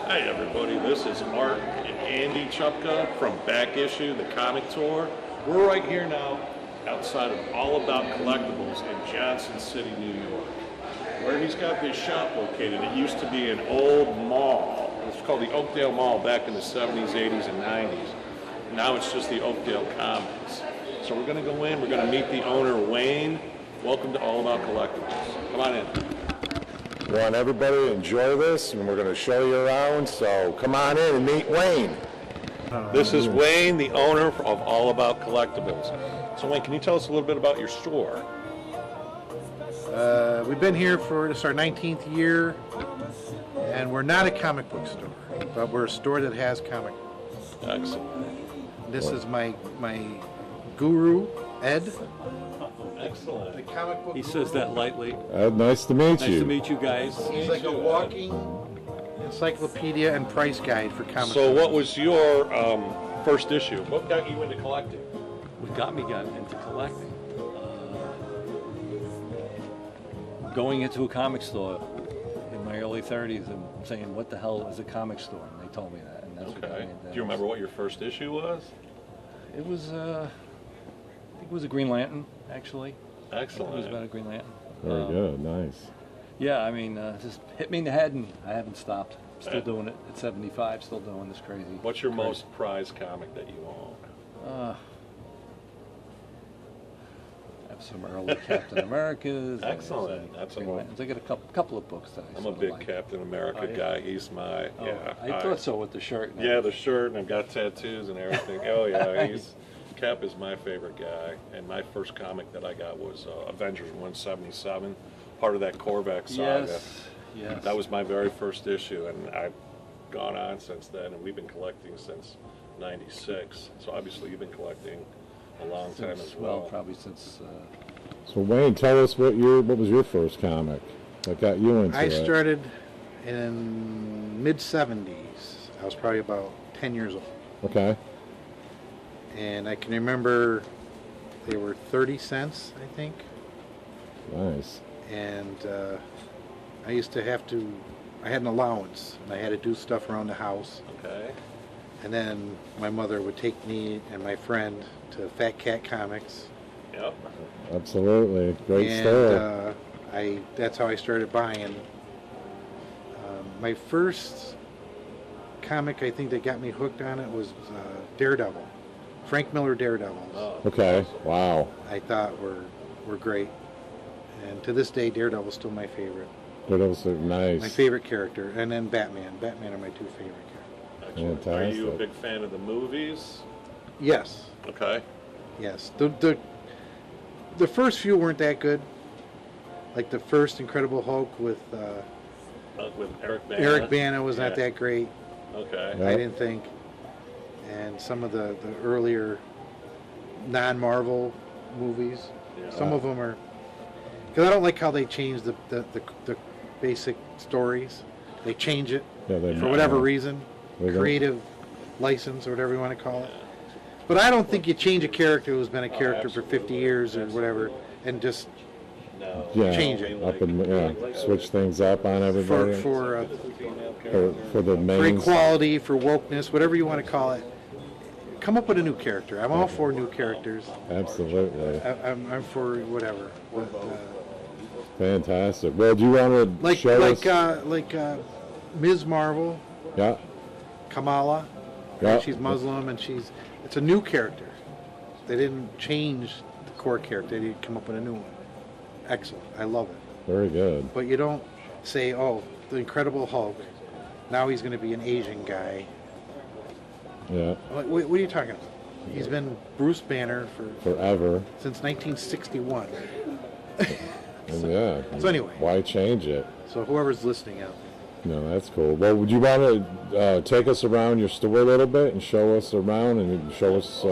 Hi everybody, this is Art and Andy Chupka from Back Issue, the comic tour. We're right here now outside of All About Collectibles in Johnson City, New York. Where he's got this shop located, it used to be an old mall. It's called the Oakdale Mall back in the 70s, 80s, and 90s. Now it's just the Oakdale Commons. So we're going to go in, we're going to meet the owner, Wayne. Welcome to All About Collectibles. Come on in. We want everybody to enjoy this, and we're going to show you around, so come on in and meet Wayne. This is Wayne, the owner of All About Collectibles. So Wayne, can you tell us a little bit about your store? We've been here for this our 19th year, and we're not a comic book store, but we're a store that has comic books. Excellent. This is my guru, Ed. Excellent. The comic book He guru. says that lightly. Nice to meet Nice you. to meet you guys. He's like a walking encyclopedia and price guide for comic So books. what was your first issue? What got you into collecting? What got me into collecting? Going into a comic store in my early 30s and saying, what the hell is a comic store? And they told me that. And that's what got me Okay. into Do that. you remember what your first issue was? It was, I think it was a Green Lantern, actually. It was Excellent. about a Green Lantern. Very good, nice. Yeah, I mean, just hit me in the head and I haven't stopped. Still doing it at 75, still doing this crazy. What's your most prized comic that you own? I have some early Captain Americas. I have Excellent. some That's Green a- Lanterns. I got a couple of books that I I'm a sort of big like. Captain America Oh, yeah. guy. He's my, Oh, yeah. I thought so with the shirt. and Yeah, the shirt, and I've got tattoos and everything. Oh yeah, Cap is my favorite guy. And my first comic that I got was Avengers 177, part of that Korvac saga. Yes. That was my very first issue, and I've gone on since then, and we've been collecting since '96. So obviously you've been collecting a long time as well. Probably since. So Wayne, tell us what was your first comic that got you into I it? started in mid-70s. I was probably about 10 years old. Okay. And I can remember they were 30 cents, I think. Nice. And I used to I had an allowance, and I had to do stuff around the house. Okay. And then my mother would take me and my friend to Fat Cat Comics. Yep. Absolutely. Great And store. that's how I started buying. My first comic, I think, that got me hooked on it was Daredevil. Frank Miller Daredevils. Oh, Okay. awesome. Wow. I thought were great. And to this day, Daredevil's still my favorite. Those are nice. My favorite character. And then Batman. Batman are my two favorite characters. Excellent. Are you a Fantastic. big fan of the movies? Yes. Okay. Yes. The first few weren't that good. Like the first Incredible Hulk with Eric Bana. Eric Bana was not Yeah. that great. Okay. Yeah. I didn't think. And some of the earlier non-Marvel movies, Yeah. some of them are, because I don't like how they change the basic stories. They change it Yeah, they- for whatever reason, They don't- creative license or whatever you want to call it. But I don't think you change a character who's been a character for 50 years or whatever and just No. Yeah, change it. up and switch things up on for everybody for for the for main. equality, for wokeness, whatever you want to call it. Come up with a new character. I'm all for new characters. Absolutely, I'm for whatever. But, fantastic. Well, do you want to show us? like Ms. Marvel, Yeah, Kamala. yeah. She's Muslim and it's a new character. They didn't change the core character. They didn't come up with a new one. Excellent. I love it. Very good. But you don't say, oh, the Incredible Hulk. Now he's going to be an Asian guy. Yeah, What are you talking about? He's been Bruce Banner forever. since 1961. And yeah. So anyway. Why change it? So whoever's listening out there. No, that's cool. Well, would you want to take us around your store a little bit and show us around and show us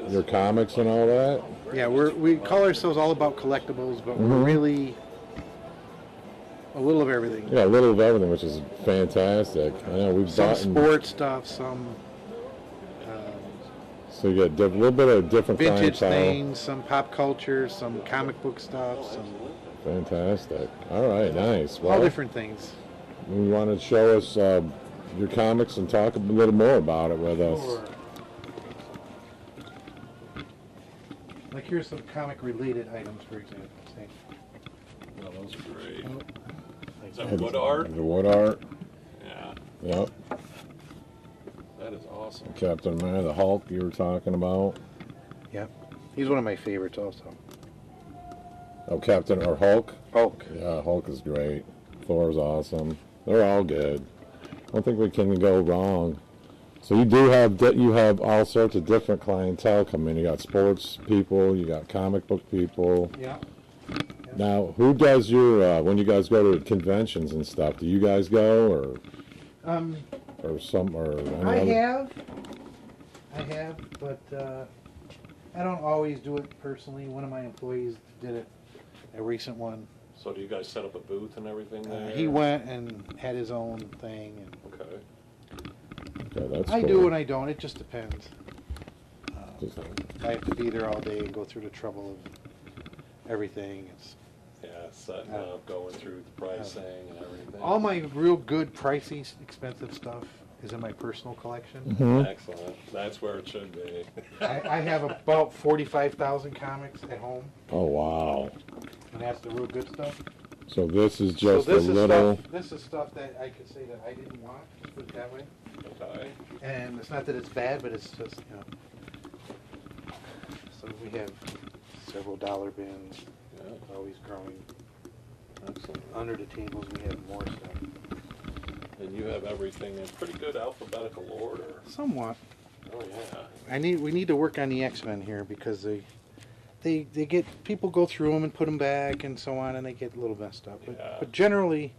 your comics and all that? Yeah, we call ourselves All About Collectibles, but we're really a little of everything. Yeah, a little of everything, which is fantastic. I know we've Some bought. sports stuff, some So you got a little bit of different vintage clientele. things, some pop culture, some comic book stuff, some Fantastic. All right, nice. all Well, different things. you want to show us your comics and talk a little more about it with us. Sure. Like here's some comic-related items, for example. Say, Oh, those are great. like Is that wood art? The wood art. Yeah, Yep. that is awesome. Captain America, the Hulk you were talking about. Yep. He's one of my favorites also. Oh, Captain or Hulk? Hulk. Yeah, Hulk is great. Thor's awesome. They're all good. I don't think we can go wrong. So you do have all sorts of different clientele coming in. You got sports people, you got comic book people. Yeah. Now, who does your when you guys go to conventions and stuff? Do you guys go or any I have, but I don't always do it personally. One of my employees did it, a recent one. So do you guys set up a booth and everything there? He went and had his own thing. And Okay. Okay, that's I cool. do and I don't. It just depends. Just- I have to be there all day and go through the trouble of everything. It's Yeah, setting up, going through the pricing and everything. all my real good, pricey, expensive stuff is in my personal collection. Mhm. Excellent. That's where it should be. I have about 45,000 comics at home, Oh wow! and that's the real good stuff. So this is just so this a is little. stuff. This is stuff that I could say that I didn't want. Let's put it that way. Okay. And it's not that it's bad, but it's just So we have several dollar bins. Yeah, It's always growing. excellent. Under the tables, we have more stuff. And you have everything in pretty good alphabetical order. Somewhat. Oh yeah. We need to work on the X-Men here because they get people go through them and put them back and so on, and they get a little messed up. Yeah. But generally,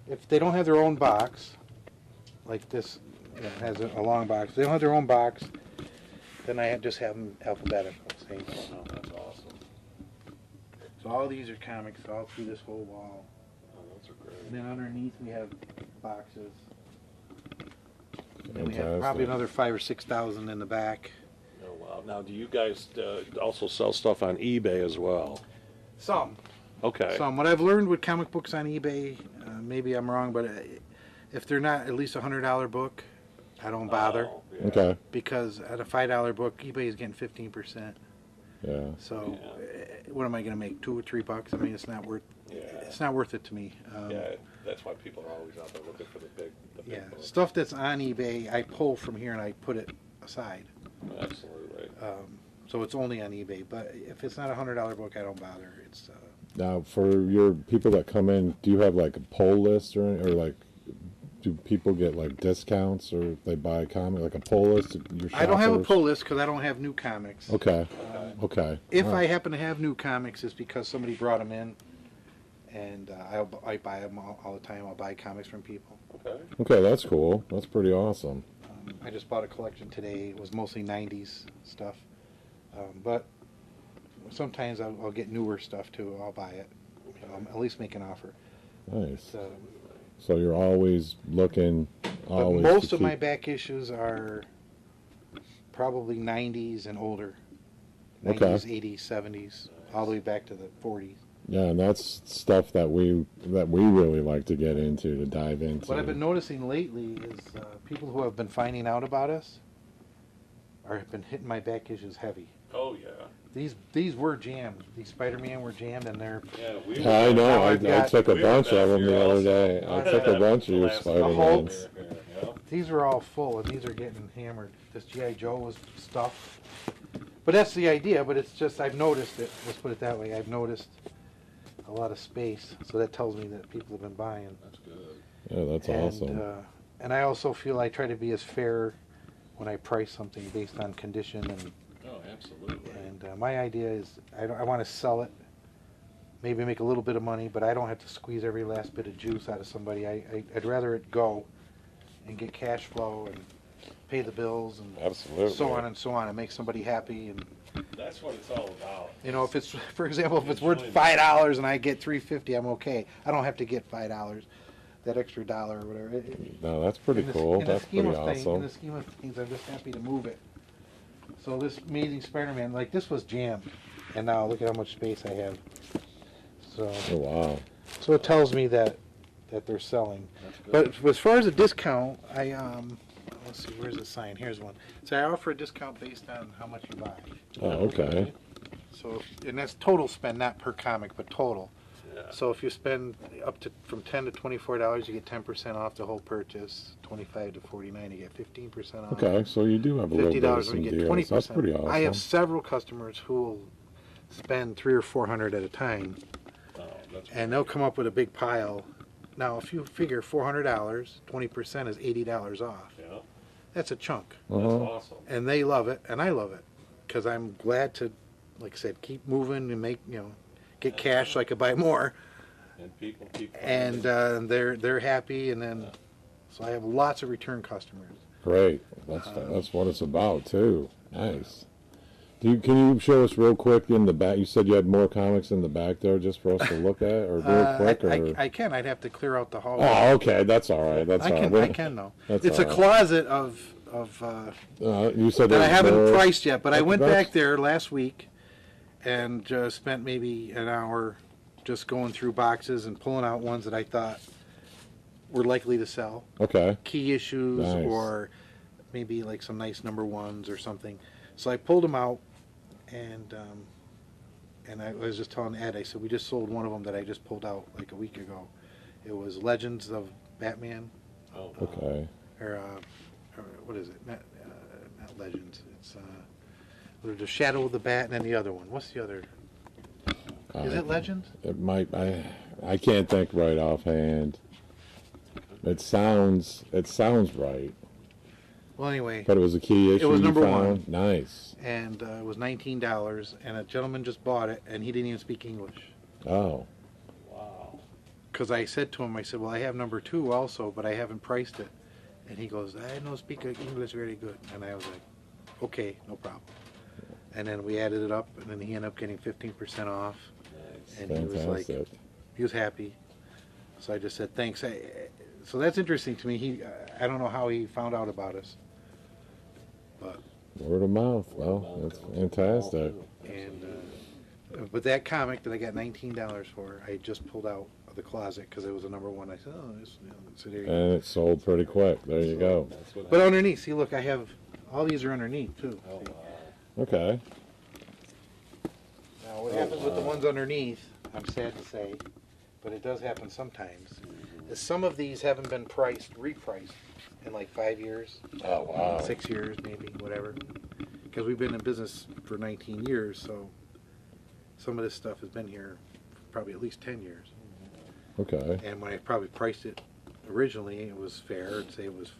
if they don't have their own box, like this has a long box, if they don't have their own box, then I just have them alphabetical. See? Oh, that's awesome. So all these are comics all through this whole wall. Oh, those are great. And then underneath we have boxes. And we have Fantastic. probably another 5,000 or 6,000 in the back. Oh wow. Now, do you guys also sell stuff on eBay as well? Some. Okay. Some. What I've learned with comic books on eBay, maybe I'm wrong, but if they're not at least a $100 book, I don't bother. Oh, yeah. Okay. Because at a $5 book, eBay is getting 15%. Yeah. So Yeah. what am I going to make, $2 or $3? I mean, it's not worth. Yeah. It's not worth it to me. Yeah. That's why people are always out there looking for the big Yeah. books. Stuff that's on eBay, I pull from here and I put it aside. Absolutely. So it's only on eBay. But if it's not a $100 book, I don't bother. It's Now, for your people that come in, do you have like a poll list or like, do people get like discounts or if they buy a comic like a poll list? Your I don't have a shoppers? pull list because I don't have new comics. Okay. Okay. If All I right. happen to have new comics, it's because somebody brought them in, and I buy them all the time. I'll buy comics from people. Okay. Okay, that's cool. That's pretty awesome. I just bought a collection today. It was mostly 90s stuff, but sometimes I'll get newer stuff too. I'll buy it. At least make an offer. Nice. So, So you're always looking. but Always most to of my keep- back issues are probably 90s and older. Okay. 90s, 80s, 70s, all the way back to the 40s. Yeah, and that's stuff that we really like to get into, to dive into. What I've been noticing lately is people who have been finding out about us have been hitting my back issues heavy. Oh yeah. These were jammed. These Spider-Man were jammed, and they're Yeah. We Yeah, I know. Now I I've got- took a we were bunch of back them here the other also. day. I took a bunch of your Spider-Mans. these were all full, and these are getting hammered. This GI Joe was stuffed. But that's the idea. But it's just I've noticed it. Let's put it that way. I've noticed a lot of space, so that tells me that people have been buying. That's good. Yeah, that's and, awesome. And I also feel I try to be as fair when I price something based on condition and. Oh, absolutely. And my idea is I want to sell it, maybe make a little bit of money, but I don't have to squeeze every last bit of juice out of somebody. I'd rather it go and get cash flow and pay the bills and Absolutely. so on and make somebody happy. And That's what it's all about. you know, if it's, for example, if it's worth $5 and I get $3.50, I'm okay. I don't have to get $5, that extra dollar or whatever. No, that's pretty In the- cool. in the That's scheme pretty of things- In awesome. the scheme of things, I'm just happy to move it. So this Amazing Spider-Man, like this was jammed, and now look at how much space I have. So, Oh wow. so it tells me that that they're selling. That's good. But as far as a discount, I let's see, where's the sign? Here's one. So I offer a discount based on how much you buy. Oh, okay. So, and that's total spend, not per comic, but total. Yeah. So if you spend up to from $10 to $24, you get 10% off the whole purchase. 25 to 49, you get 15% off. Okay, so you do have a little bit of $50 some when you get deals. 20%. That's pretty awesome. I have several customers who will spend $300 or $400 at a time, Oh, that's and they'll come up with a big pile. Now, if you figure $400, 20% is $80 off. yeah, That's a chunk, that's Uh-huh. awesome. and they love it, and I love it, because I'm glad to, like I said, keep moving and make get cash so I could buy more, And people keep and finding- they're happy, and then so I have lots of return customers. Great. That's what it's about too. Nice. Can you show us real quick in the back? You said you had more comics in the back there just for us to look at, or real quick, or? I can. I'd have to clear out the hallway. Oh, okay. That's all right. That's I all can. right. I can though. That's It's all a right. closet of You said that I there's haven't more- priced yet, but I went That's- back there last week and spent maybe an hour just going through boxes and pulling out ones that I thought were likely to sell, Okay. key issues, Nice. or maybe like some nice number ones or something. So I pulled them out, and I was just telling Ed, I said, we just sold one of them that I just pulled out like a week ago. It was Legends of Batman, Oh, Okay. or what is it? Not Legends. It's the Shadow of the Bat, and then the other one. What's the other? Is it Legends? It might. I can't think right offhand. It sounds right, Well, anyway, but it was a key issue. was you number found? one. Nice. and it was $19, and a gentleman just bought it, and he didn't even speak English. Oh. wow. Because I said to him, I said, well, I have number 2 also, but I haven't priced it. And he goes, I don't speak English very good. And I was like, okay, no problem. And then we added it up, and then he ended up getting 15% off. Nice. And he was like, Fantastic. he was happy. So I just said, thanks. So that's interesting to me. I don't know how he found out about us. But, Word of mouth. Well, that's fantastic. but that comic that I got $19 for, I just pulled out of the closet because it was a number 1. I said, oh, this, so there you go. And it sold pretty quick. There you go. That's what But underneath, see, look, I have, all these are underneath too. Oh, See? wow. Okay. Now, what happens with the ones underneath, I'm sad to say, but it does happen sometimes, is some of these haven't been repriced in like 5 years, Oh wow. 6 years maybe, whatever. Because we've been in business for 19 years, so some of this stuff has been here for probably at least 10 years. Okay. And when I probably priced it originally, it was fair, I'd say it was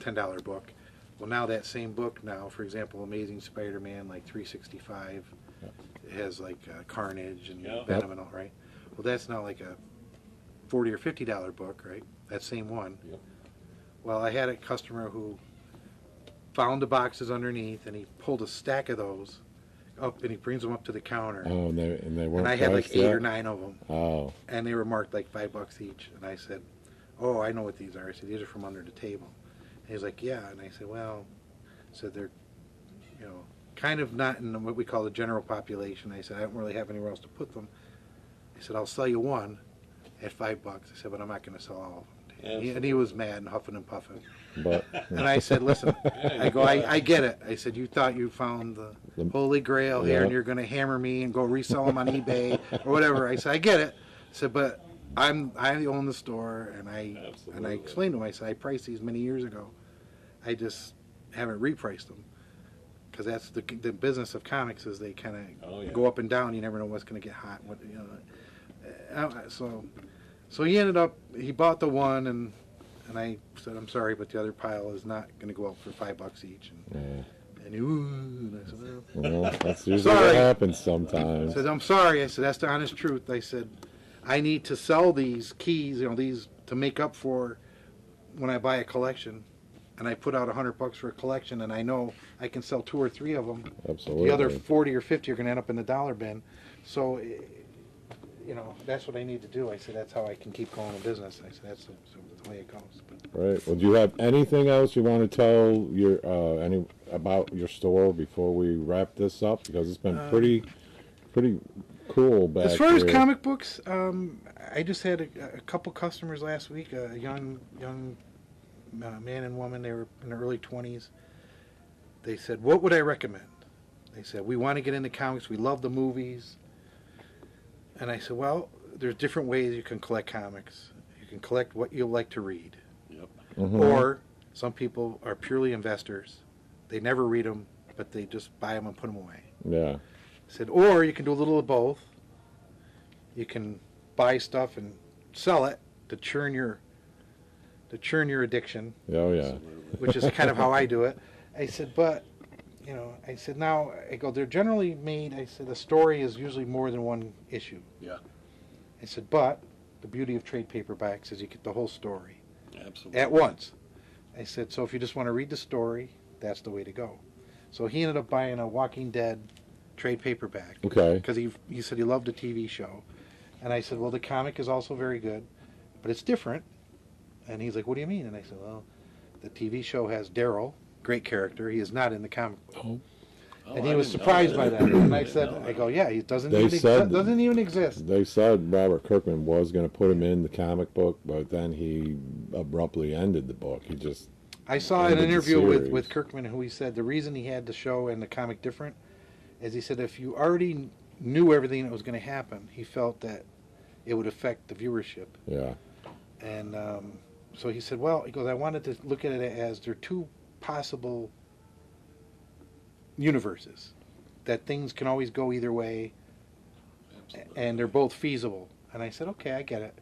a $10 book. Well, now that same book now, for example, Amazing Spider-Man, like 365, it has like Carnage and Yeah. Venom and all, right? Well, that's now like a $40 or $50 book, right? That same one. Yep. Well, I had a customer who found the boxes underneath, and he pulled a stack of those up, and he brings them up to the counter. Oh, and they weren't And I had like priced 8 yet? or 9 of them, Oh. and they were marked like $5 each. And I said, "Oh, I know what these are." I said, "These are from under the table." And he's like, "Yeah." And I said, "Well," I said, "they're, kind of not in what we call the general population." I said, "I don't really have anywhere else to put them." I said, "I'll sell you one at $5." I said, "But I'm not going to sell all of them." And he was mad and huffing and puffing. But And I said, "Listen," I go, I get it. I said, "You thought you found the Holy Grail here, Yeah. and you're going to hammer me and go resell them on eBay or whatever." I said, "I get it." I said, "But I own the store, and I Absolutely. explained to him. I said, I priced these many years ago. I just haven't repriced them because that's the business of comics is they kind of Oh, yeah. go up and down. You never know what's going to get hot. So he bought the one, and I said, "I'm sorry, but the other pile is not going to go up for $5 each." And he, ooh, and I said, "Well," well, that's usually Sorry. what happens I sometimes. said, "I'm sorry." I said, "That's the honest truth." I said, "I need to sell these keys, these to make up for when I buy a collection, and I put out $100 for a collection, and I know I can sell 2 or 3 of them. Absolutely. The other 40 or 50 are going to end up in the dollar bin. So, that's what I need to do." I said, "That's how I can keep going in business." I said, "That's the way it goes." But, Right. Well, do you have anything else you want to tell about your store before we wrap this up? Because it's been pretty cool back as far as here. comic books, I just had a couple customers last week, a young man and woman. They were in their early 20s. They said, "What would I recommend?" They said, "We want to get into comics. We love the movies." And I said, "Well, there's different ways you can collect comics. You can collect what you like to read, Yep. or some people are purely investors. They never read them, but they just buy them and put them away." Yeah. I said, "Or you can do a little of both. You can buy stuff and sell it to churn your addiction," Oh yeah. which is kind of how I do it. I said, "But, I said, now," I go, "they're generally made," I said, "a story is usually more than one issue." Yeah. I said, "But the beauty of trade paperbacks is you get the whole story Absolutely. at once." I said, "So if you just want to read the story, that's the way to go." So he ended up buying a Walking Dead trade paperback. Okay. Because he said he loved the TV show. And I said, "Well, the comic is also very good, but it's different." And he's like, "What do you mean?" And I said, "Well, the TV show has Daryl, great character. He is not in the comic book." Oh. And he was surprised by that. And I said, I go, "Yeah, he doesn't even exist." They said Robert Kirkman was going to put him in the comic book, but then he abruptly ended the book. He just I saw an ended the interview series. with Kirkman, who he said the reason he had the show and the comic different is he said if you already knew everything that was going to happen, he felt that it would affect the viewership. Yeah. And so he said, "Well," he goes, "I wanted to look at it as there are two possible universes, that things can always go either way, and they're both feasible." And I said, "Okay, I get it."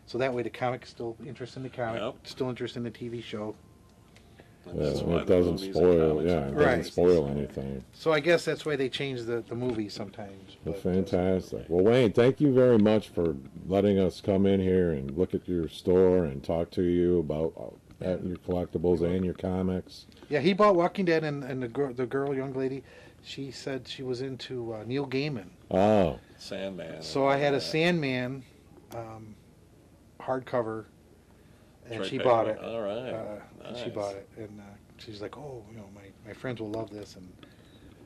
So that way the comic is still interested in the comic, Yep. still interested in the TV show. That's Yeah, why it the doesn't movies and spoil. comics Yeah, are it great. doesn't Right. spoil anything. So I guess that's why they change the movies sometimes. Well, But, fantastic. Well, Wayne, thank you very much for letting us come in here and look at your store and talk to you about your collectibles and your comics. yeah, he bought Walking Dead, and the young lady, she said she was into Neil Gaiman. Oh, Sandman. So I had a Sandman hardcover, and Trade she paper. bought it. All right. And she Nice. bought it, and she's like, "Oh, my friends will love this." And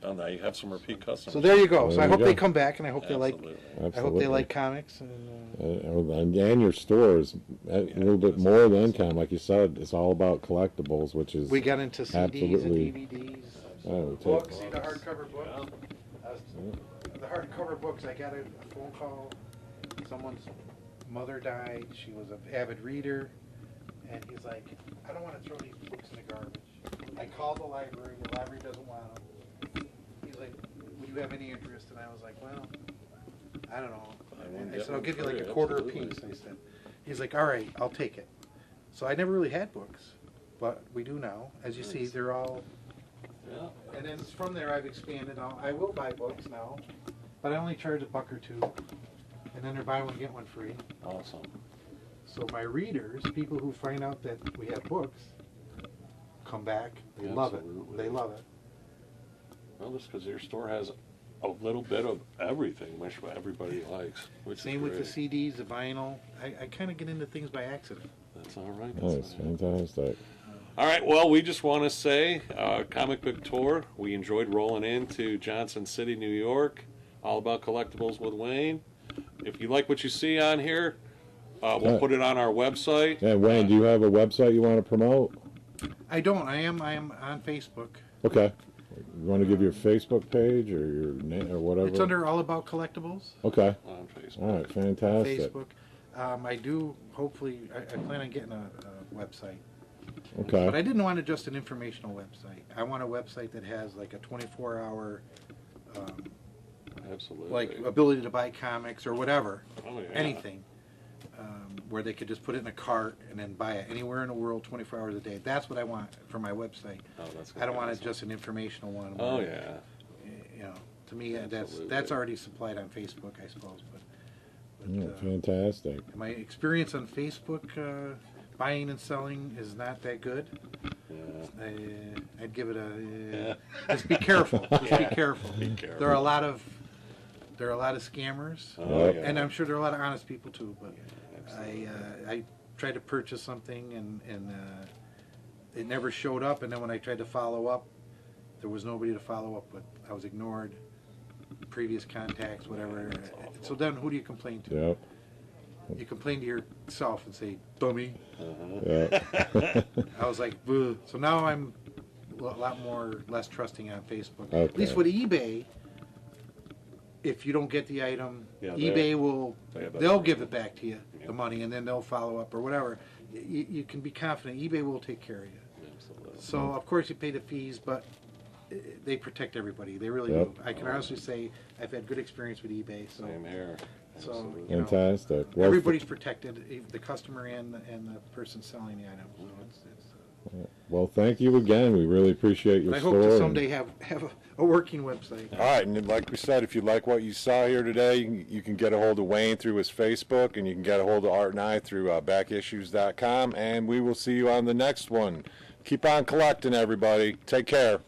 Oh, now you have some repeat customers. so there you go. There So I you hope go. they come back, and I hope Absolutely. I hope absolutely. they like comics. And And your store is a little bit more than comic, like you said. It's all about collectibles, which is we got into CDs absolutely- and DVDs, Oh, we take- books. See the hardcover books. The hardcover books. I got a phone call. Someone's mother died. She was an avid reader, and he's like, "I don't want to throw these books in the garbage." I called the library. The library doesn't want them. He's like, "Would you have any interest?" And I was like, "Well, I don't know." I said, "I'll give you like a quarter apiece." I said. He's like, "All right, I'll take it." So I never really had books, but we do now. As you see, they're all. Yeah. And then from there, I've expanded. I will buy books now, but I only charge $1 or $2, and then they're buy one get one free. Awesome. So my readers, people who find out that we have books, come back. They love it. Absolutely. They love it. Well, just because your store has a little bit of everything, which everybody likes. Which Same is with the great. CDs, the vinyl. I kind of get into things by accident. That's all right. Nice, fantastic. All right, well, we just want to say, Comic Book Tour, we enjoyed rolling into Johnson City, New York, all about collectibles with Wayne. If you like what you see on here, we'll put it on our website. And Wayne, do you have a website you want to promote? I don't. I am on Facebook. Okay. You want to give your Facebook page or your name or whatever? It's under All About Collectibles. Okay. On Facebook. All right. Fantastic. Facebook. I do. Hopefully, I plan on getting a website. Okay. But I didn't want just an informational website. I want a website that has like a 24-hour, Absolutely. like ability to buy comics or whatever, Oh, yeah. anything, where they could just put it in a cart and then buy it anywhere in the world, 24 hours a day. That's what I want for my website. Oh, that's I don't want it awesome. just an informational one. Oh, where, yeah. To me, Absolutely. that's already supplied on Facebook, I suppose. But Fantastic. my experience on Facebook. Buying and selling is not that good. Yeah. I'd give it a. Yeah. Just be careful. Just be careful. Be careful. There are a lot of scammers, Oh, yeah. and I'm sure there are a lot of honest people too. But Absolutely. I tried to purchase something and it never showed up. And then when I tried to follow up, there was nobody to follow up with. I was ignored. Previous contacts, whatever. So then, who do you complain to? Yep. You complain to yourself and say, dummy. Yeah. I was like, boo. So now I'm a lot less trusting on Facebook. Okay. At least with eBay, if you don't get the item, Yeah, eBay will, have they'll that. give it back to you, Yeah. the money, and then they'll follow up or whatever. You can be confident eBay will take care of you. Absolutely. So of course you pay the fees, but they protect everybody. They really Yep. do. I can honestly say I've had good experience with eBay. So Same here. So, Absolutely. you know, Fantastic. Well, everybody's protected, the customer and the person selling the item. So well, thank you again. We really appreciate your I store. hope to and- someday have a working website. All right, and then like we said, if you like what you saw here today, you can get a hold of Wayne through his Facebook, and you can get a hold of Art and I through backissues.com, and we will see you on the next one. Keep on collecting, everybody. Take care.